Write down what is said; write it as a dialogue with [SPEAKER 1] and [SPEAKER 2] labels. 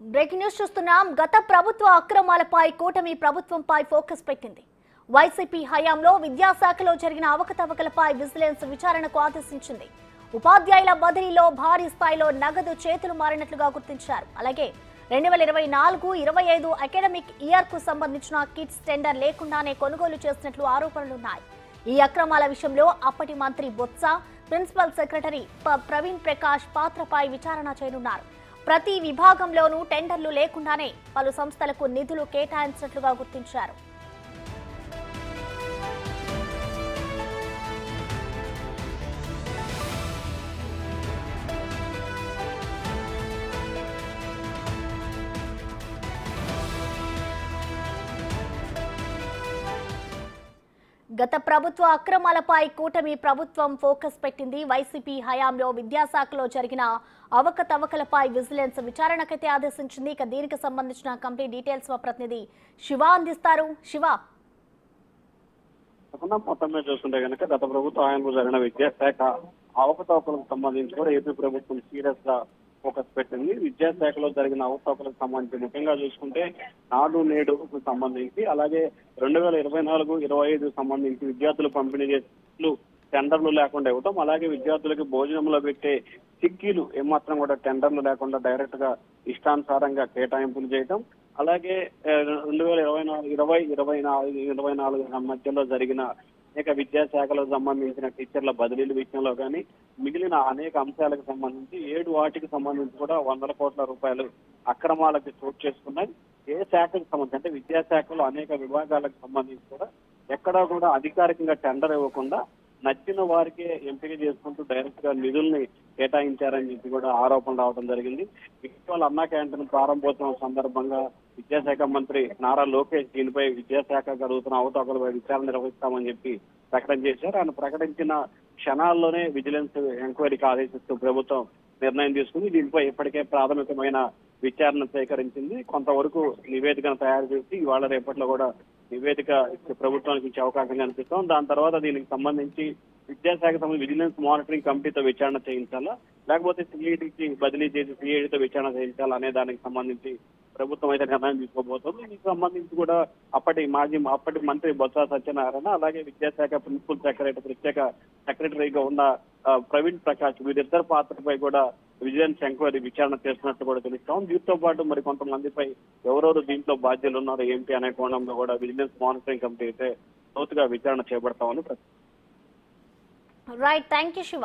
[SPEAKER 1] Breaking news చూస్తున్నాం. గత ప్రభుత్వ అక్రమాలపై కూటమి ప్రభుత్వంపై ఫోకస్ పెట్టింది. వైసీపీ హయాంలో విద్యాశాఖలో జరిగిన అవకతవకలపై విజిలెన్స్ విచారణకు ఆదేశించింది. ఉపాధ్యాయుల బదిలీలో భారీ స్థాయిలో నగదు చేతులు మారినట్లుగా గుర్తించారు. అలాగే 2024-25 అకాడమిక్ ఇయర్ కు సంబంధించిన కిట్స్ టెండర్ లేకుండానే కొనుగోలు చేసినట్లు ఆరోపణలున్నాయి. ఈ అక్రమాల విషయంలో అప్పటి మంత్రి బొత్స, ప్రిన్సిపల్ సెక్రటరీ ప్రవీణ్ ప్రకాష్ పాత్రపై విచారణ చేయనున్నారు. ప్రతి విభాగంలోనూ టెండర్లు లేకుండానే పలు సంస్థలకు నిధులు కేటాయించినట్లుగా గుర్తించారు. గత ప్రభుత్వ అక్రమాలపై కూటమి ప్రభుత్వం ఫోకస్ పెట్టింది. వైసీపీ హయాంలో విద్యాశాఖలో జరిగిన అవకతవకలపై విజిలెన్స్ విచారణకైతే ఆదేశించింది. ఇక దీనికి సంబంధించిన కంప్లీట్ డీటెయిల్స్ మా ప్రతినిధి శివ అందిస్తారు. శివ,
[SPEAKER 2] మొత్తం మీద చూస్తుంటే కనుక గత ప్రభుత్వ హయాంలో జరిగిన విద్యాశాఖ అవకతవకలకు సంబంధించి కూడా ఏపీ ప్రభుత్వం సీరియస్ గా ఫోకస్ పెట్టింది. విద్యాశాఖలో జరిగిన అవకతవకలకు సంబంధించి ముఖ్యంగా చూసుకుంటే నాడు నేడుకు సంబంధించి, అలాగే 2024-25 సంబంధించి విద్యార్థులు పంపిణీ చేసిన టెండర్లు లేకుండా ఇవ్వటం, అలాగే విద్యార్థులకి భోజనంలో పెట్టే చిక్కీలు ఏమాత్రం కూడా టెండర్లు లేకుండా డైరెక్ట్ గా ఇష్టానుసారంగా కేటాయింపులు చేయటం, అలాగే 2024 మధ్యలో జరిగిన అనేక విద్యాశాఖలకు సంబంధించిన టీచర్ల బదిలీల విషయంలో కానీ మిగిలిన అనేక అంశాలకు సంబంధించి 7 వాటికి సంబంధించి కూడా 100 కోట్ల రూపాయలు అక్రమాలకు చోటు చేసుకున్నాయి. ఏ శాఖకు సంబంధించి అంటే విద్యాశాఖలో అనేక విభాగాలకు సంబంధించి కూడా ఎక్కడా కూడా అధికారికంగా టెండర్ ఇవ్వకుండా నచ్చిన వారికే ఎంపిక చేసుకుంటూ డైరెక్ట్ గా నిధుల్ని కేటాయించారని చెప్పి కూడా ఆరోపణలు రావడం జరిగింది. ఇటీవల అన్నా క్యాంటీన్ ప్రారంభోత్సవం సందర్భంగా విద్యాశాఖ మంత్రి నారా లోకేష్ దీనిపై విద్యాశాఖ జరుగుతున్న అవకతవకలపై విచారణ నిర్వహిస్తామని చెప్పి ప్రకటన చేశారు. ఆయన ప్రకటించిన క్షణాల్లోనే విజిలెన్స్ ఎంక్వైరీకి ఆదేశిస్తూ ప్రభుత్వం నిర్ణయం తీసుకుంది. దీనిపై ఇప్పటికే ప్రాథమికమైన విచారణ సేకరించింది. కొంతవరకు నివేదికను తయారు చేసి ఇవాళ రేపట్లో కూడా నివేదిక ప్రభుత్వానికి ఇచ్చే అవకాశం కనిపిస్తాం. దాని తర్వాత దీనికి సంబంధించి విద్యాశాఖ సంబంధించి విజిలెన్స్ మానిటరింగ్ కమిటీతో విచారణ చేయించాలా, లేకపోతే సిఐడికి బదిలీ చేసి సిఐడితో విచారణ చేయించాలా అనే దానికి సంబంధించి ప్రభుత్వం అయితే నిర్ణయం తీసుకోబోతుంది. దీనికి సంబంధించి కూడా అప్పటి మంత్రి బొత్స సత్యనారాయణ, అలాగే విద్యాశాఖ ప్రిన్సిపల్ సెక్రటరీ ప్రత్యేక సెక్రటరీగా ఉన్న ప్రవీణ్ ప్రకాష్ వీరిద్దరు పాత్రపై కూడా విజిలెన్స్ ఎంక్వైరీ విచారణ చేస్తున్నట్టు కూడా తెలుస్తాం. దీంతో పాటు మరి కొంతమందిపై ఎవరెవరు దీంట్లో బాధ్యులు ఉన్నారో ఏంటి అనే కోణంలో కూడా విజిలెన్స్ మానిటరింగ్ కమిటీ అయితే లోతుగా విచారణ చేపడతామని
[SPEAKER 1] రైట్. Thank you Shiva.